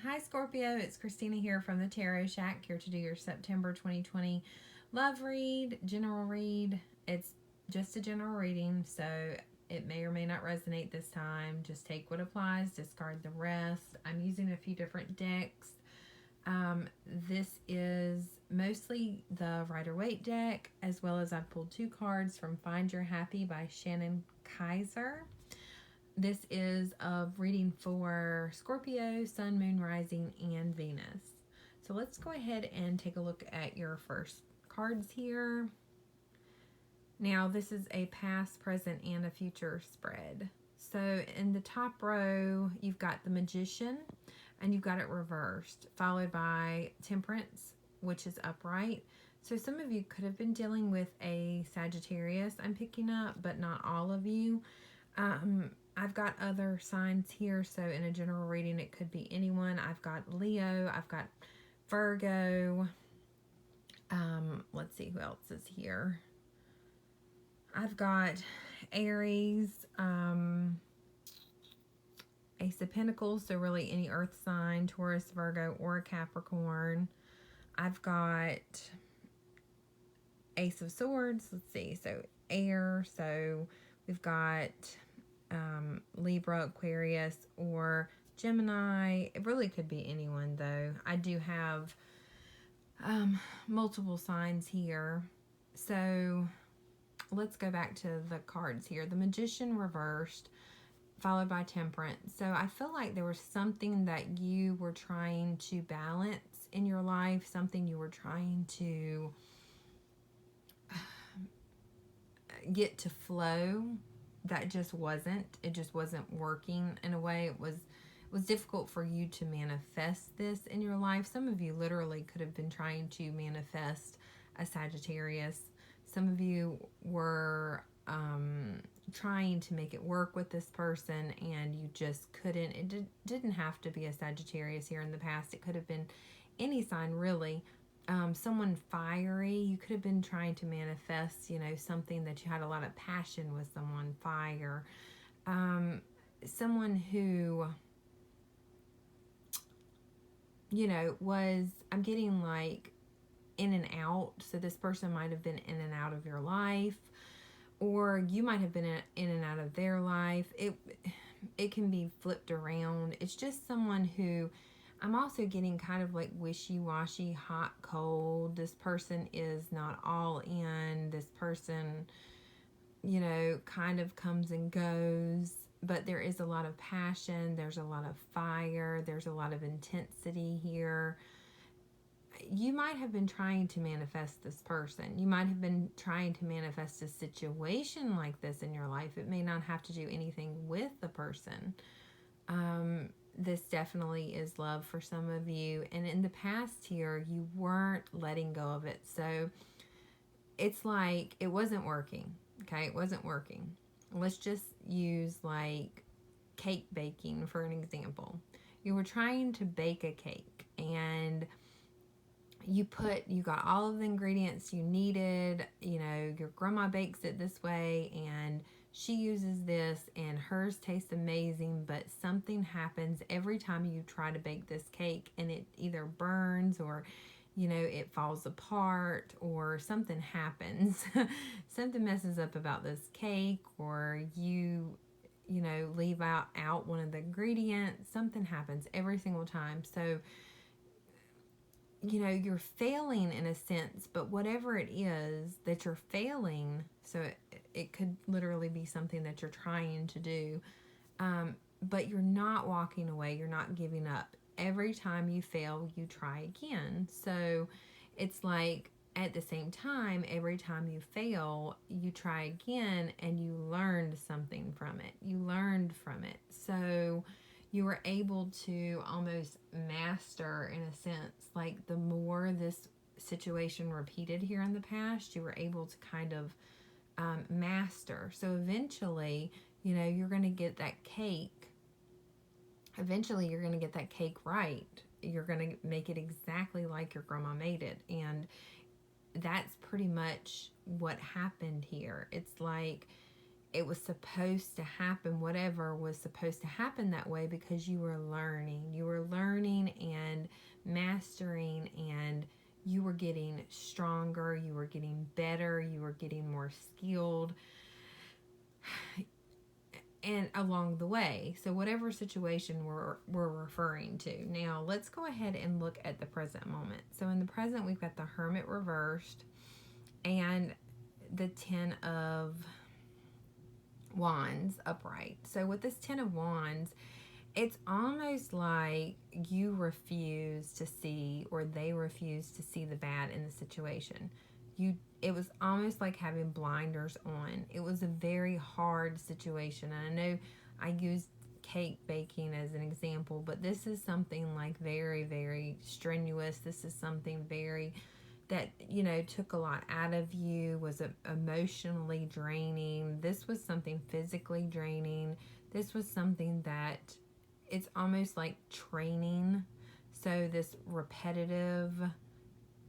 Hi, Scorpio. It's Christina here from the Tarot Shack, here to do your September 2020 love read, general read. It's just a general reading, so it may or may not resonate this time. Just take what applies, discard the rest. I'm using a few different decks. This is mostly the Rider-Waite deck, as well as I've pulled two cards from Find Your Happy by Shannon Kaiser. This is of reading for Scorpio, Sun, Moon, Rising, and Venus. So let's go ahead and take a look at your first cards here. Now, this is a past, present, and a future spread. So in the top row, you've got the Magician, and you've got it reversed, followed by Temperance, which is upright. So some of you could have been dealing with a Sagittarius, I'm picking up, but not all of you. I've got other signs here, so in a general reading, it could be anyone. I've got Leo, I've got Virgo. Let's see who else is here. I've got Aries, Ace of Pentacles, so really any earth sign, Taurus, Virgo, or Capricorn. I've got Ace of Swords, let's see, so air, so we've got Libra, Aquarius, or Gemini. It really could be anyone, though. I do have multiple signs here. So let's go back to the cards here. The Magician reversed, followed by Temperance. So I feel like there was something that you were trying to balance in your life, something you were trying to get to flow that just wasn't. It just wasn't working in a way. It was difficult for you to manifest this in your life. Some of you literally could have been trying to manifest a Sagittarius. Some of you were trying to make it work with this person and you just couldn't. It didn't have to be a Sagittarius here in the past. It could have been any sign, really. Someone fiery. You could have been trying to manifest, something that you had a lot of passion with, someone fire. Someone who, I'm getting like in and out. So this person might have been in and out of your life, or you might have been in and out of their life. It can be flipped around. It's just someone who, I'm also getting kind of like wishy-washy, hot, cold. This person is not all in. This person, kind of comes and goes. But there is a lot of passion. There's a lot of fire. There's a lot of intensity here. You might have been trying to manifest this person. You might have been trying to manifest a situation like this in your life. It may not have to do anything with the person. This definitely is love for some of you. And in the past here, you weren't letting go of it. So it's like it wasn't working. Okay, it wasn't working. Let's just use like cake baking for an example. You were trying to bake a cake and you got all of the ingredients you needed. Your grandma bakes it this way and she uses this and hers tastes amazing, but something happens every time you try to bake this cake and it either burns or it falls apart or something happens. Something messes up about this cake, or you leave out one of the ingredients. Something happens every single time. So you're failing in a sense, but whatever it is that you're failing, so it could literally be something that you're trying to do, but you're not walking away, you're not giving up. Every time you fail, you try again. So it's like at the same time, every time you fail, you try again and you learned something from it. You learned from it. So you were able to almost master, in a sense, like the more this situation repeated here in the past, you were able to kind of master. So eventually, you're going to get that cake. Eventually, you're going to get that cake right. You're going to make it exactly like your grandma made it. And that's pretty much what happened here. It's like it was supposed to happen, whatever was supposed to happen that way, because you were learning. You were learning and mastering, and you were getting stronger, you were getting better, you were getting more skilled, and along the way. So whatever situation we're referring to. Now let's go ahead and look at the present moment. So in the present, we've got the Hermit reversed and the Ten of Wands upright. So with this Ten of Wands, it's almost like you refuse to see, or they refuse to see the bad in the situation. It was almost like having blinders on. It was a very hard situation. And I know I used cake baking as an example, but this is something like very, very strenuous. This is something very that, you know, took a lot out of you, was emotionally draining. This was something physically draining. This was something that it's almost like training. So this repetitive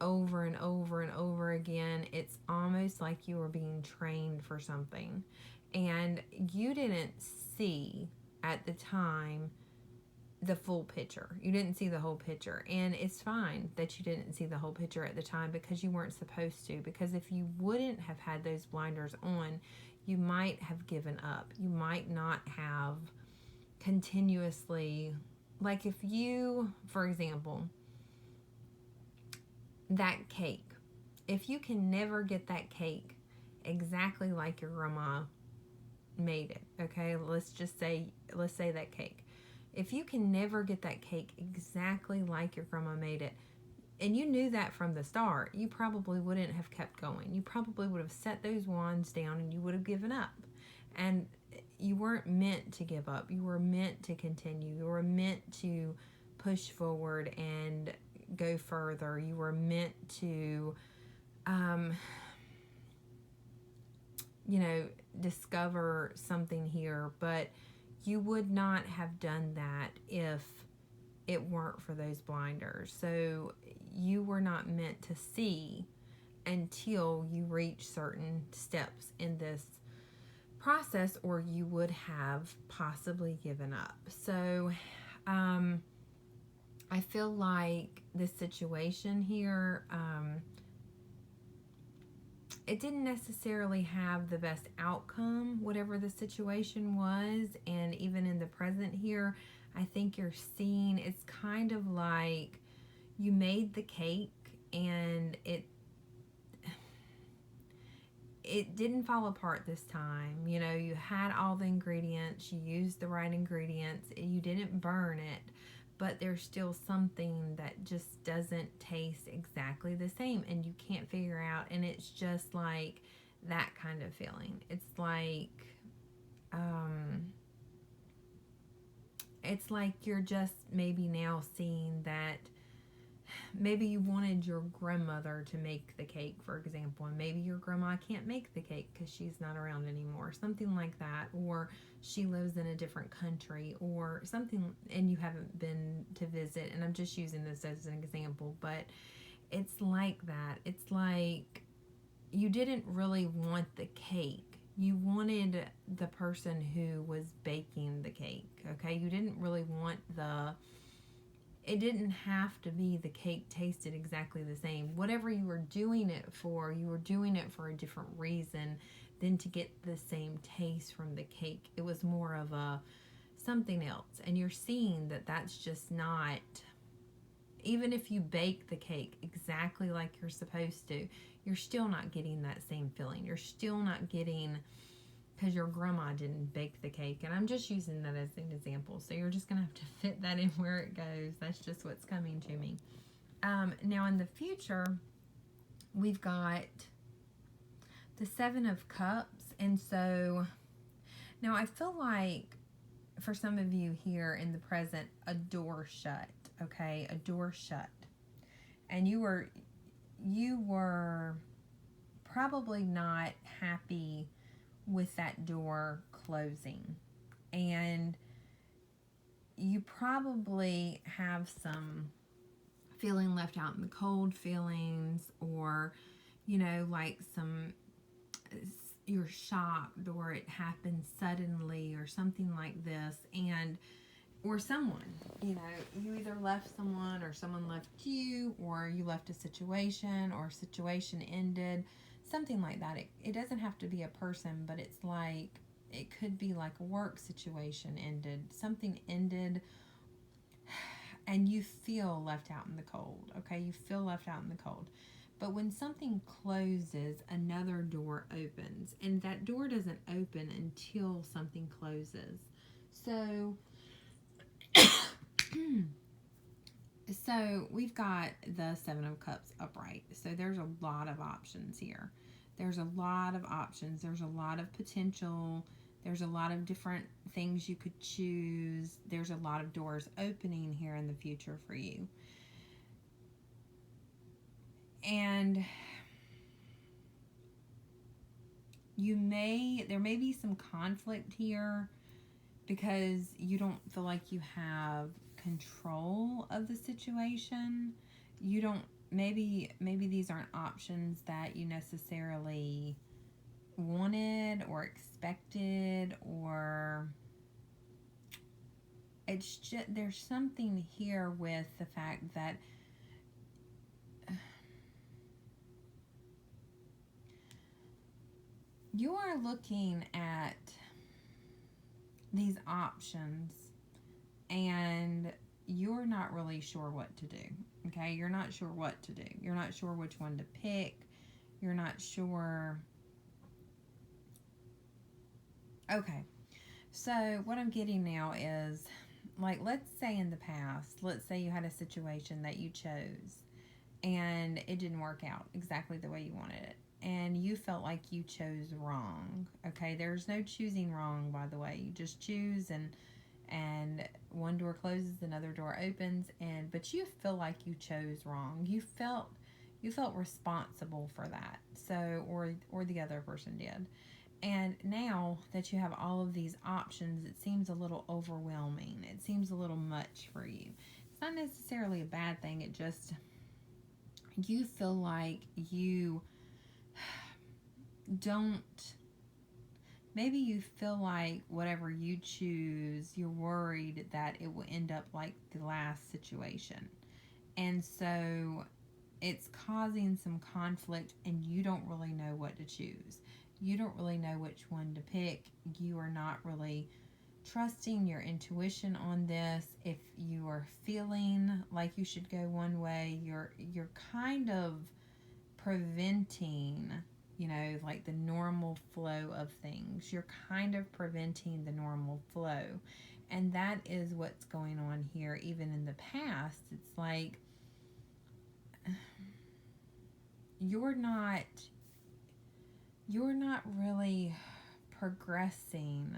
over and over and over again, it's almost like you were being trained for something, and you didn't see at the time the full picture. You didn't see the whole picture, and it's fine that you didn't see the whole picture at the time, because you weren't supposed to. Because if you wouldn't have had those blinders on, you might have given up. You might not have continuously, like if you, for example, that cake, if you can never get that cake exactly like your grandma made it, okay, let's say that cake, if you can never get that cake exactly like your grandma made it, and you knew that from the start, you probably wouldn't have kept going. You probably would have set those wands down and you would have given up. And you weren't meant to give up. You were meant to continue. You were meant to push forward and go further. You were meant to, discover something here. But you would not have done that if it weren't for those blinders. So you were not meant to see until you reach certain steps in this process, or you would have possibly given up. So I feel like this situation here, it didn't necessarily have the best outcome, whatever the situation was. And even in the present here, I think you're seeing, it's kind of like you made the cake and it didn't fall apart this time. You know, you had all the ingredients, you used the right ingredients, you didn't burn it, but there's still something that just doesn't taste exactly the same, and you can't figure out, and it's just like that kind of feeling. It's like you're just maybe now seeing that maybe you wanted your grandmother to make the cake, for example, and maybe your grandma can't make the cake because she's not around anymore, something like that, or she lives in a different country or something, and you haven't been to visit. And I'm just using this as an example, but it's like that. It's like you didn't really want the cake. You wanted the person who was baking the cake, okay? You didn't really want it didn't have to be the cake tasted exactly the same. Whatever you were doing it for, you were doing it for a different reason than to get the same taste from the cake. It was more of something else. And you're seeing that that's just not, even if you bake the cake exactly like you're supposed to, you're still not getting that same feeling. You're still not getting, because your grandma didn't bake the cake. And I'm just using that as an example. So you're just going to have to fit that in where it goes. That's just what's coming to me. Now in the future, we've got the Seven of Cups. And so now I feel like for some of you here in the present, a door shut, okay? A door shut. And you were probably not happy with that door closing, and you probably have some feeling left out in the cold feelings, or like some you're shocked, or it happens suddenly, or something like this, and or someone, you either left someone, or someone left you, or you left a situation, or situation ended, something like that. It doesn't have to be a person, but it's like it could be like a work situation ended, something ended, and you feel left out in the cold. Okay, you feel left out in the cold. But when something closes, another door opens, and that door doesn't open until something closes. So so we've got the Seven of Cups upright. So there's a lot of options here. There's a lot of options. There's a lot of potential. There's a lot of different things you could choose. There's a lot of doors opening here in the future for you. And there may be some conflict here because you don't feel like you have control of the situation. You don't, maybe these aren't options that you necessarily wanted or expected, or it's just, there's something here with the fact that you are looking at these options and you're not really sure what to do. Okay, you're not sure what to do. You're not sure which one to pick. You're not sure. Okay, so what I'm getting now is, like, let's say in the past, let's say you had a situation that you chose and it didn't work out exactly the way you wanted it, and you felt like you chose wrong. Okay, there's no choosing wrong, by the way. You just choose, and one door closes, another door opens, and but you feel like you chose wrong. You felt responsible for that. So, or the other person did. And now that you have all of these options, it seems a little overwhelming. It seems a little much for you. It's not necessarily a bad thing. It just, you feel like you don't, maybe you feel like whatever you choose, you're worried that it will end up like the last situation. And so it's causing some conflict, and you don't really know what to choose. You don't really know which one to pick. You are not really trusting your intuition on this. If you are feeling like you should go one way, you're kind of preventing, like the normal flow of things. You're kind of preventing the normal flow. And that is what's going on here. Even in the past, it's like you're not really progressing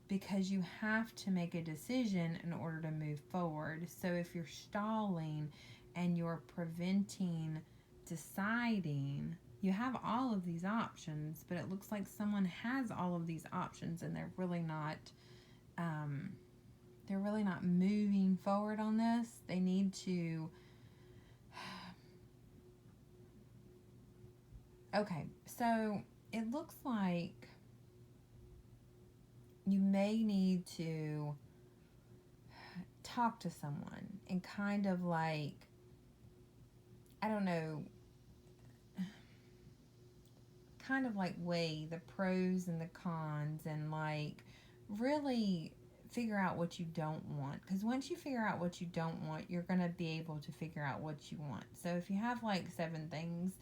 because you have to make a decision in order to move forward. So if you're stalling and you're preventing deciding, you have all of these options, but it looks like someone has all of these options and they're really not moving forward on this. They need to. Okay, so it looks like you may need to talk to someone and kind of like, I don't know, kind of like weigh the pros and the cons, and like really figure out what you don't want. Because once you figure out what you don't want, you're going to be able to figure out what you want. So if you have like 7 things,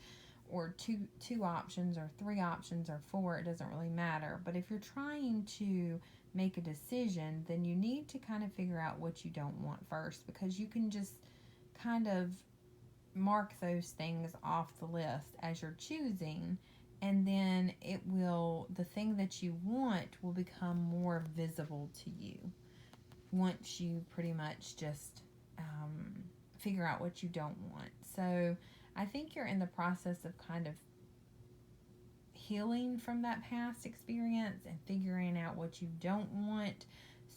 or two options, or 3 options, or 4, it doesn't really matter. But if you're trying to make a decision, then you need to kind of figure out what you don't want first, because you can just kind of mark those things off the list as you're choosing, and then the thing that you want will become more visible to you once you pretty much just figure out what you don't want. So I think you're in the process of kind of healing from that past experience and figuring out what you don't want,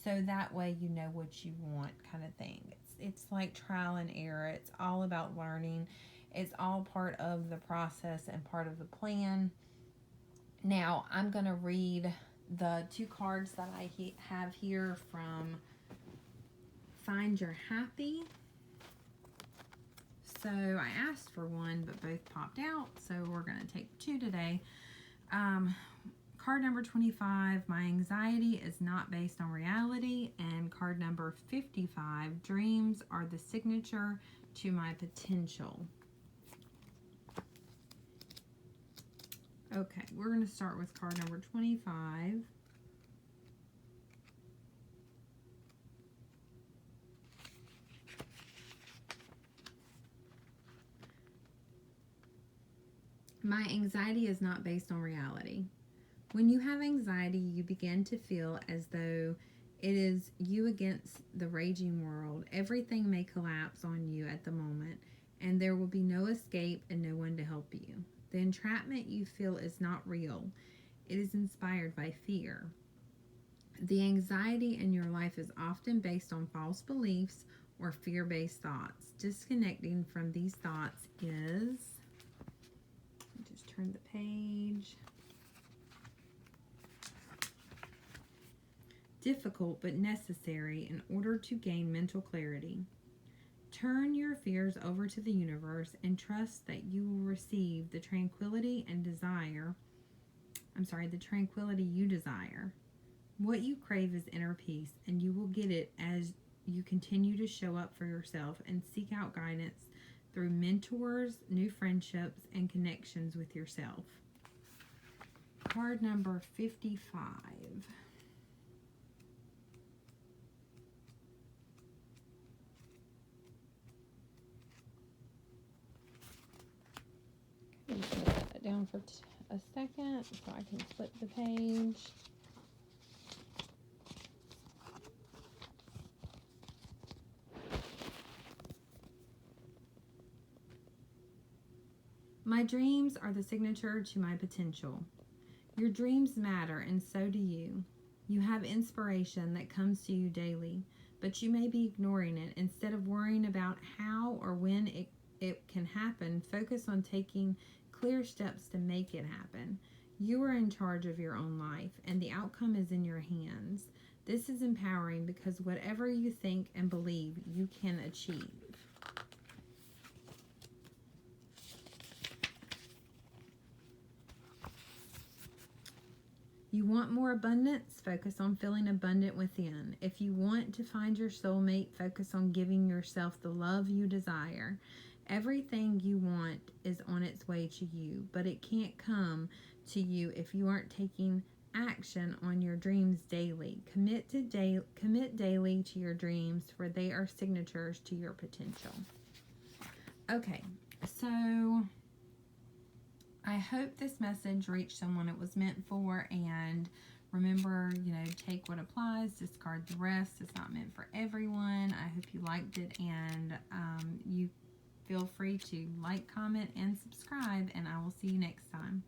so that way you know what you want, kind of thing. It's like trial and error. It's all about learning. It's all part of the process and part of the plan. Now, I'm going to read the 2 cards that I have here from Find Your Happy. So I asked for one, but both popped out. So we're going to take 2 today. Card number 25, my anxiety is not based on reality. And card number 55, dreams are the signature to my potential. Okay, we're going to start with card number 25. My anxiety is not based on reality. When you have anxiety, you begin to feel as though it is you against the raging world. Everything may collapse on you at the moment, and there will be no escape and no one to help you. The entrapment you feel is not real. It is inspired by fear. The anxiety in your life is often based on false beliefs or fear-based thoughts. Disconnecting from these thoughts is... just turn the page. Difficult but necessary in order to gain mental clarity. Turn your fears over to the universe and trust that you will receive the tranquility you desire. What you crave is inner peace, and you will get it as you continue to show up for yourself and seek out guidance through mentors, new friendships, and connections with yourself. Card number 55. Let me put that down for a second so I can flip the page. My dreams are the signature to my potential. Your dreams matter, and so do you. You have inspiration that comes to you daily, but you may be ignoring it. Instead of worrying about how or when it can happen, focus on taking clear steps to make it happen. You are in charge of your own life, and the outcome is in your hands. This is empowering because whatever you think and believe, you can achieve. You want more abundance? Focus on feeling abundant within. If you want to find your soulmate, focus on giving yourself the love you desire. Everything you want is on its way to you, but it can't come to you if you aren't taking action on your dreams daily. Commit daily to your dreams, for they are signatures to your potential. Okay, so I hope this message reached someone it was meant for, and remember, take what applies, discard the rest. It's not meant for everyone. I hope you liked it, and you feel free to like, comment, and subscribe, and I will see you next time.